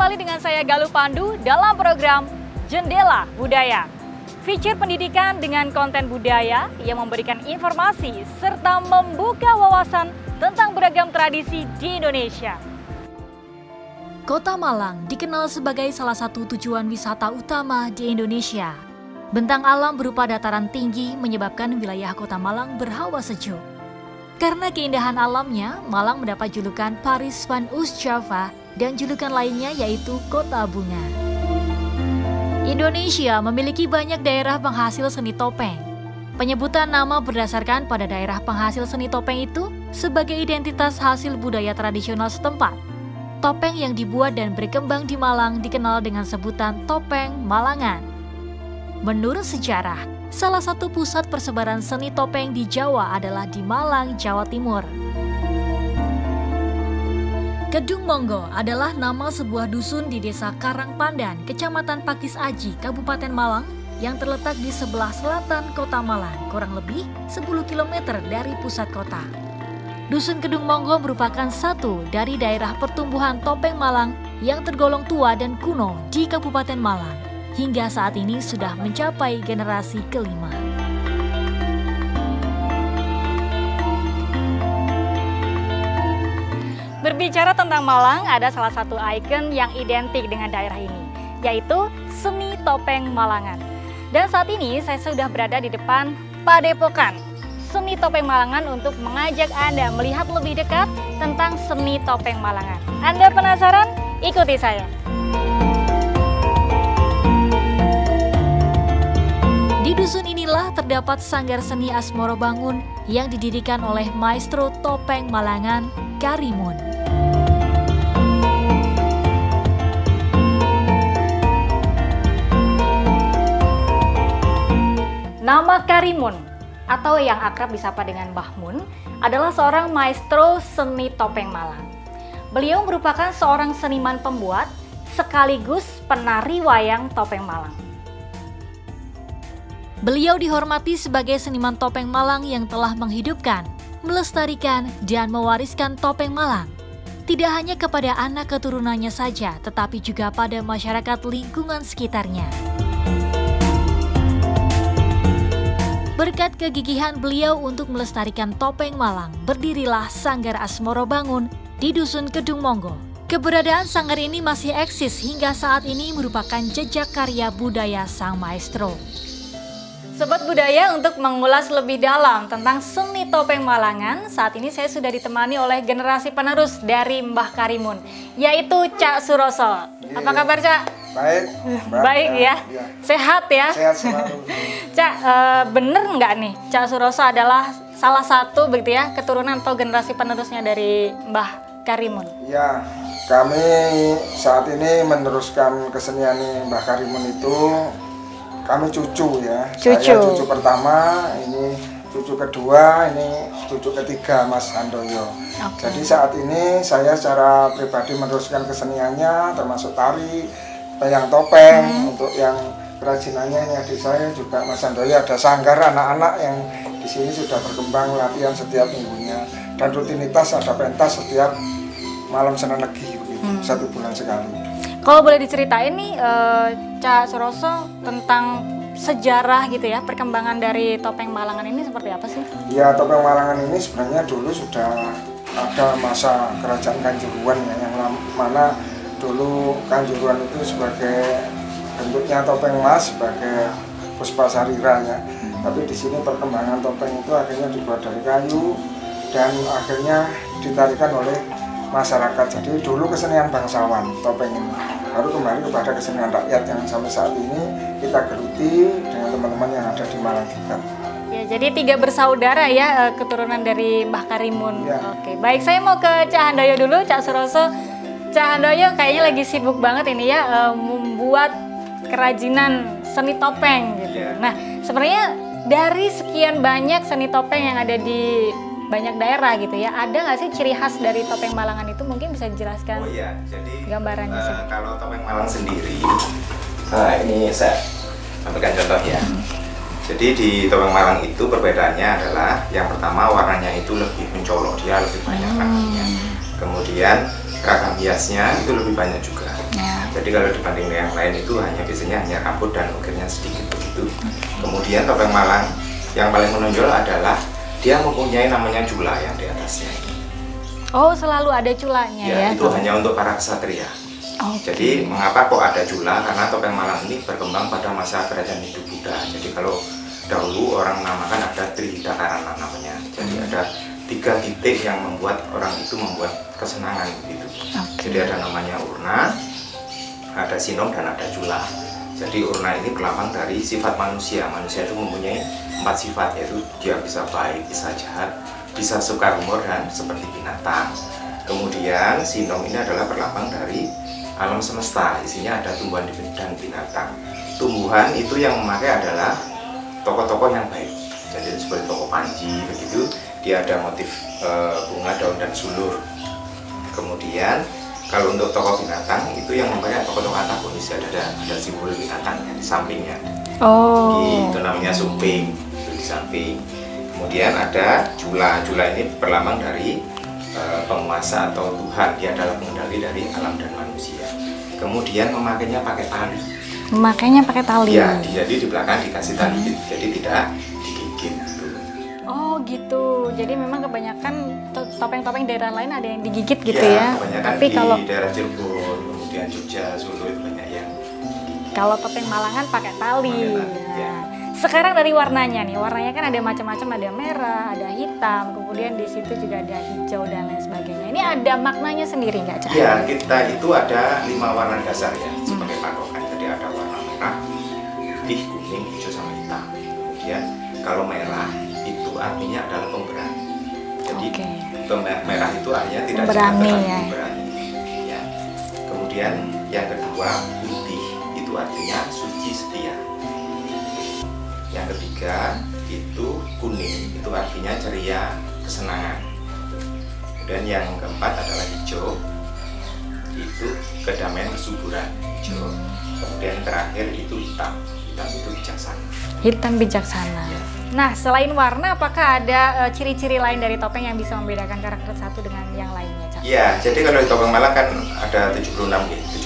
kembali dengan saya Galuh Pandu dalam program Jendela Budaya. Feature pendidikan dengan konten budaya yang memberikan informasi serta membuka wawasan tentang beragam tradisi di Indonesia. Kota Malang dikenal sebagai salah satu tujuan wisata utama di Indonesia. Bentang alam berupa dataran tinggi menyebabkan wilayah Kota Malang berhawa sejuk. Karena keindahan alamnya, Malang mendapat julukan Paris van Oost-Java dan julukan lainnya yaitu Kota Bunga. Indonesia memiliki banyak daerah penghasil seni topeng. Penyebutan nama berdasarkan pada daerah penghasil seni topeng itu sebagai identitas hasil budaya tradisional setempat. Topeng yang dibuat dan berkembang di Malang dikenal dengan sebutan topeng Malangan. Menurut sejarah, salah satu pusat persebaran seni topeng di Jawa adalah di Malang, Jawa Timur. Kedung Monggo adalah nama sebuah dusun di Desa Karangpandan, Kecamatan Pakis Aji, Kabupaten Malang yang terletak di sebelah selatan Kota Malang, kurang lebih 10 km dari pusat kota. Dusun Kedung Monggo merupakan satu dari daerah pertumbuhan topeng Malang yang tergolong tua dan kuno di Kabupaten Malang. Hingga saat ini sudah mencapai generasi kelima. Berbicara tentang Malang, ada salah satu ikon yang identik dengan daerah ini, yaitu seni topeng Malangan. Dan saat ini saya sudah berada di depan Padepokan Seni Topeng Malangan untuk mengajak Anda melihat lebih dekat tentang seni topeng Malangan. Anda penasaran? Ikuti saya. Di dusun inilah terdapat Sanggar Seni Asmoro Bangun yang didirikan oleh Maestro Topeng Malangan, Karimun. Nama Karimun atau yang akrab disapa dengan Mbah Mun adalah seorang maestro seni topeng Malang. Beliau merupakan seorang seniman pembuat sekaligus penari wayang topeng Malang. Beliau dihormati sebagai seniman topeng Malang yang telah menghidupkan, melestarikan, dan mewariskan topeng Malang. Tidak hanya kepada anak keturunannya saja, tetapi juga pada masyarakat lingkungan sekitarnya. Berkat kegigihan beliau untuk melestarikan topeng Malang, berdirilah Sanggar Asmoro Bangun di Dusun Kedung Monggo. Keberadaan sanggar ini masih eksis hingga saat ini merupakan jejak karya budaya sang maestro. Sobat Budaya, untuk mengulas lebih dalam tentang seni topeng Malangan, saat ini saya sudah ditemani oleh generasi penerus dari Mbah Karimun, yaitu Cak Suroso. Apa kabar, Cak? Baik. Baik ya? Sehat ya? Sehat selalu. Cak, bener nggak nih Cak Suroso adalah salah satu begitu ya keturunan atau generasi penerusnya dari Mbah Karimun? Ya, kami saat ini meneruskan kesenian Mbah Karimun itu. Kami cucu ya, saya cucu pertama, ini cucu kedua, ini cucu ketiga Mas Handoyo. Okay. Jadi saat ini saya secara pribadi meneruskan keseniannya, termasuk tari, wayang topeng. Untuk yang kerajinannya ini adik saya juga Mas Handoyo, ada sanggar anak-anak yang di sini sudah berkembang latihan setiap minggunya. Dan rutinitas ada pentas setiap malam Senin Legi, begitu, 1 bulan sekali. Kalau boleh diceritain nih Cak Suroso tentang sejarah gitu ya, perkembangan dari topeng Malangan ini seperti apa sih? Ya, topeng Malangan ini sebenarnya dulu sudah ada masa kerajaan Kanjuruan ya, yang mana dulu Kanjuruan itu sebagai bentuknya topeng emas sebagai Puspasarira ya. Tapi di sini perkembangan topeng itu akhirnya dibuat dari kayu dan akhirnya ditarikan oleh masyarakat. Jadi dulu kesenian bangsawan topeng ini, baru kembali kepada kesenian rakyat yang sampai saat ini kita geluti dengan teman-teman yang ada di Malang juga. Ya, jadi 3 bersaudara ya keturunan dari Mbah Karimun. Ya. Oke, baik, saya mau ke Cak Handoyo dulu. Cak Suroso, Cak Handoyo kayaknya lagi sibuk banget ini ya membuat kerajinan seni topeng gitu. Ya. Nah, sebenarnya dari sekian banyak seni topeng yang ada di banyak daerah gitu ya, ada nggak sih ciri khas dari topeng Malangan itu? Mungkin bisa dijelaskan. Oh iya, jadi gambarannya kalau topeng Malang sendiri, ini saya ambilkan contoh ya. Jadi di topeng Malang itu perbedaannya adalah yang pertama warnanya itu lebih mencolok, dia lebih banyak ragamnya. Kemudian ragam hiasnya itu lebih banyak juga. Ya. Jadi kalau dibanding yang lain itu biasanya hanya rambut dan ukirnya sedikit begitu. Kemudian topeng Malang yang paling menonjol adalah dia mempunyai namanya jula yang di atasnya. Oh, selalu ada culanya ya? Itu hanya untuk para ksatria. Jadi mengapa kok ada jula? Karena topeng Malang ini berkembang pada masa kerajaan Hindu Buddha. Jadi kalau dahulu orang menamakan ada Trihita Karana namanya. Jadi ada 3 titik yang membuat orang itu membuat kesenangan gitu. Jadi ada namanya urna, ada sinom, dan ada jula. Jadi urna ini berlambang dari sifat manusia. Manusia itu mempunyai 4 sifat, yaitu dia bisa baik, bisa jahat, bisa suka humor, dan seperti binatang. Kemudian sinom ini adalah berlambang dari alam semesta. Isinya ada tumbuhan dan binatang. Tumbuhan itu yang memakai adalah tokoh-tokoh yang baik. Jadi seperti tokoh Panji begitu, dia ada motif bunga, daun, dan sulur. Kemudian kalau untuk tokoh binatang itu yang memakai tokoh-tokoh antagonis, ada simbol binatangnya di sampingnya. Itu namanya sumping, itu di samping. Kemudian ada jula. Jula ini berlambang dari penguasa atau Tuhan. Dia adalah pengendali dari alam dan manusia. Kemudian memakainya pakai tali. Memakainya pakai tali. Ya, jadi di belakang dikasih tali, jadi tidak digigit. Oh gitu. Jadi memang kebanyakan topeng-topeng daerah lain ada yang digigit gitu ya. Tapi kalau di daerah Cirebon, kemudian Jogja, Solo itu banyak yang digigit. Kalau topeng Malangan pakai tali. Ya. Sekarang dari warnanya nih, warnanya kan ada macam-macam, ada merah, ada hitam, kemudian di situ juga ada hijau dan lain sebagainya. Ini ada maknanya sendiri nggak, Cak? Ya, kita itu ada 5 warna dasar ya sebagai patokan. Jadi ada warna merah, putih, kuning, hijau, sama hitam. Kemudian kalau merah itu artinya adalah pemberani. Jadi merah itu artinya tidak pemberani, ya. Pemberani. Ya. Kemudian yang kedua putih itu artinya suci setia. Yang ketiga itu kuning, itu artinya ceria, kesenangan. Dan yang keempat adalah hijau, itu kedamaian, kesuburan, hijau. Kemudian terakhir itu hitam, hitam itu bijaksana. Hitam bijaksana. Ya. Nah, selain warna, apakah ada ciri-ciri lain dari topeng yang bisa membedakan karakter satu dengan yang lainnya, Cak? Ya, jadi kalau di topeng Malang kan ada 76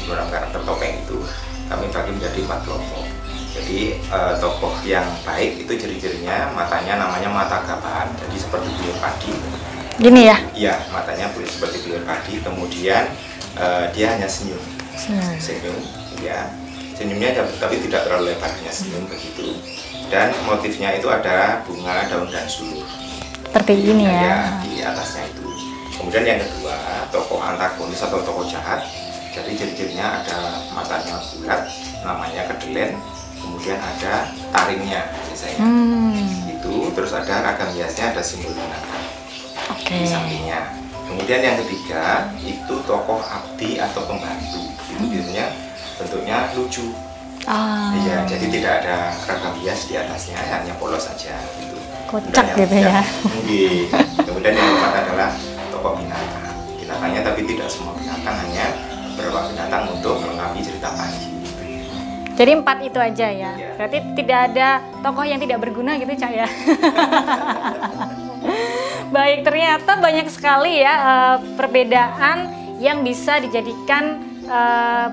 karakter topeng itu kami bagi menjadi 4 kelompok. Jadi tokoh yang baik itu ciri-cirinya matanya namanya mata gabahan, jadi seperti buyur padi. Gini ya? Iya, matanya seperti buyur padi. Kemudian dia hanya senyum, ya. Senyumnya tapi tidak terlalu lebar, hanya senyum begitu. Dan motifnya itu ada bunga, daun, dan sulur. Seperti ini ya? Di atasnya itu. Kemudian yang kedua, tokoh antagonis atau tokoh jahat. Jadi ciri-cirinya ada matanya bulat, namanya kedelen. Kemudian ada taringnya biasanya. Itu terus ada ragam hiasnya, ada simbol binatang di sampingnya. Kemudian yang ketiga itu tokoh abdi atau pembantu. Itu biasanya bentuknya lucu. Iya, jadi tidak ada ragam hias di atasnya, hanya polos saja gitu. Kocak gitu ya. Kemudian yang keempat adalah tokoh binatang. Binatangnya tapi tidak semua binatang, hanya beberapa binatang untuk melengkapi cerita Panji. Jadi 4 itu aja ya? Berarti tidak ada tokoh yang tidak berguna gitu, Cak ya? Baik, ternyata banyak sekali ya perbedaan yang bisa dijadikan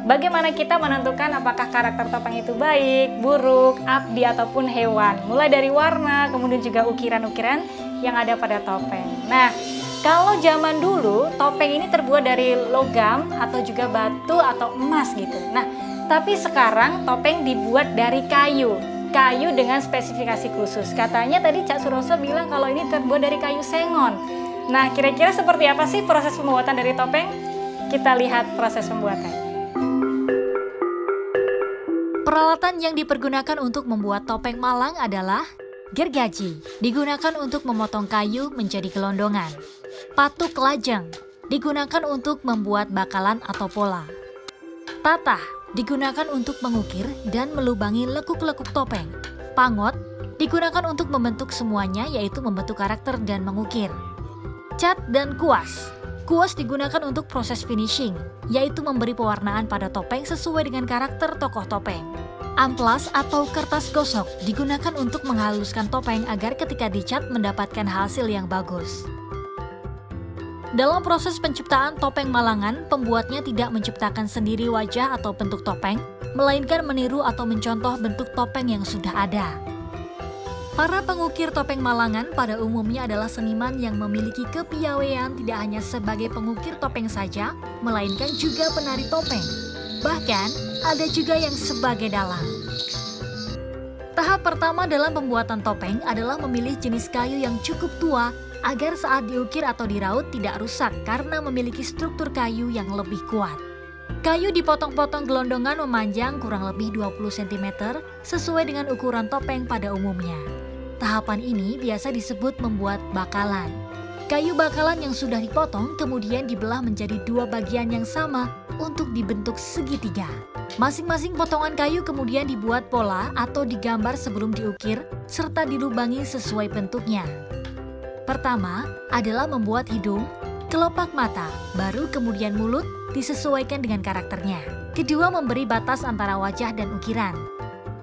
bagaimana kita menentukan apakah karakter topeng itu baik, buruk, abdi, ataupun hewan. Mulai dari warna, kemudian juga ukiran-ukiran yang ada pada topeng. Nah, kalau zaman dulu topeng ini terbuat dari logam atau juga batu atau emas gitu. Nah, tapi sekarang topeng dibuat dari kayu dengan spesifikasi khusus. Katanya tadi Cak Suroso bilang kalau ini terbuat dari kayu sengon. Nah, kira-kira seperti apa sih proses pembuatan dari topeng? Kita lihat proses pembuatan. Peralatan yang dipergunakan untuk membuat topeng Malang adalah gergaji, digunakan untuk memotong kayu menjadi gelondongan. Patuk lajang, digunakan untuk membuat bakalan atau pola. Tatah, digunakan untuk mengukir dan melubangi lekuk-lekuk topeng. Pangot, digunakan untuk membentuk semuanya, yaitu membentuk karakter dan mengukir. Cat dan kuas. Kuas digunakan untuk proses finishing, yaitu memberi pewarnaan pada topeng sesuai dengan karakter tokoh topeng. Amplas atau kertas gosok digunakan untuk menghaluskan topeng agar ketika dicat mendapatkan hasil yang bagus. Dalam proses penciptaan topeng Malangan, pembuatnya tidak menciptakan sendiri wajah atau bentuk topeng, melainkan meniru atau mencontoh bentuk topeng yang sudah ada. Para pengukir topeng Malangan pada umumnya adalah seniman yang memiliki kepiawaian tidak hanya sebagai pengukir topeng saja, melainkan juga penari topeng. Bahkan, ada juga yang sebagai dalang. Tahap pertama dalam pembuatan topeng adalah memilih jenis kayu yang cukup tua agar saat diukir atau diraut tidak rusak karena memiliki struktur kayu yang lebih kuat. Kayu dipotong-potong gelondongan memanjang kurang lebih 20 cm sesuai dengan ukuran topeng pada umumnya. Tahapan ini biasa disebut membuat bakalan. Kayu bakalan yang sudah dipotong kemudian dibelah menjadi dua bagian yang sama untuk dibentuk segitiga. Masing-masing potongan kayu kemudian dibuat pola atau digambar sebelum diukir serta dilubangi sesuai bentuknya. Pertama adalah membuat hidung, kelopak mata, baru kemudian mulut disesuaikan dengan karakternya. Kedua, memberi batas antara wajah dan ukiran.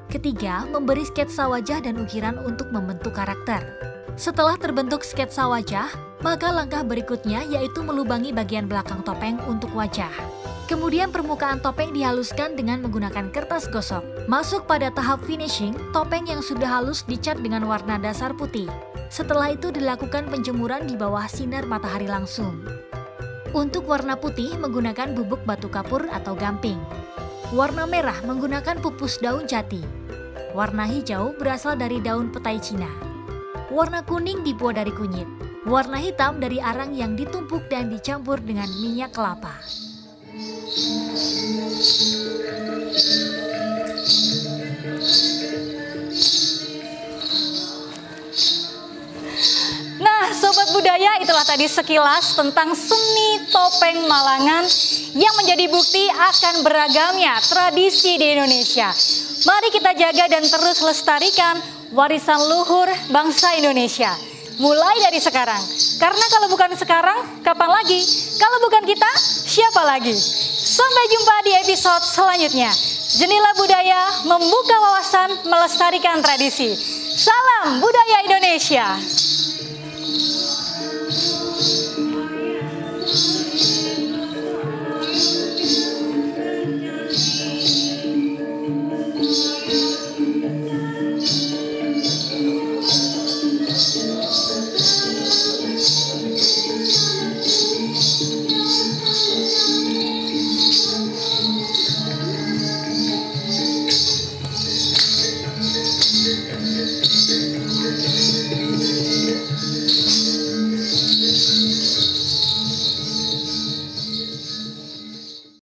Ketiga, memberi sketsa wajah dan ukiran untuk membentuk karakter. Setelah terbentuk sketsa wajah, maka langkah berikutnya yaitu melubangi bagian belakang topeng untuk wajah. Kemudian permukaan topeng dihaluskan dengan menggunakan kertas gosok. Masuk pada tahap finishing, topeng yang sudah halus dicat dengan warna dasar putih. Setelah itu dilakukan penjemuran di bawah sinar matahari langsung. Untuk warna putih menggunakan bubuk batu kapur atau gamping. Warna merah menggunakan pupus daun jati. Warna hijau berasal dari daun petai Cina. Warna kuning dibuat dari kunyit. Warna hitam dari arang yang ditumpuk dan dicampur dengan minyak kelapa. Nah, Sobat Budaya, itulah tadi sekilas tentang seni topeng Malangan yang menjadi bukti akan beragamnya tradisi di Indonesia. Mari kita jaga dan terus lestarikan warisan luhur bangsa Indonesia. Mulai dari sekarang. Karena kalau bukan sekarang, kapan lagi? Kalau bukan kita, siapa lagi? Sampai jumpa di episode selanjutnya. Jendela Budaya membuka wawasan, melestarikan tradisi. Salam budaya Indonesia.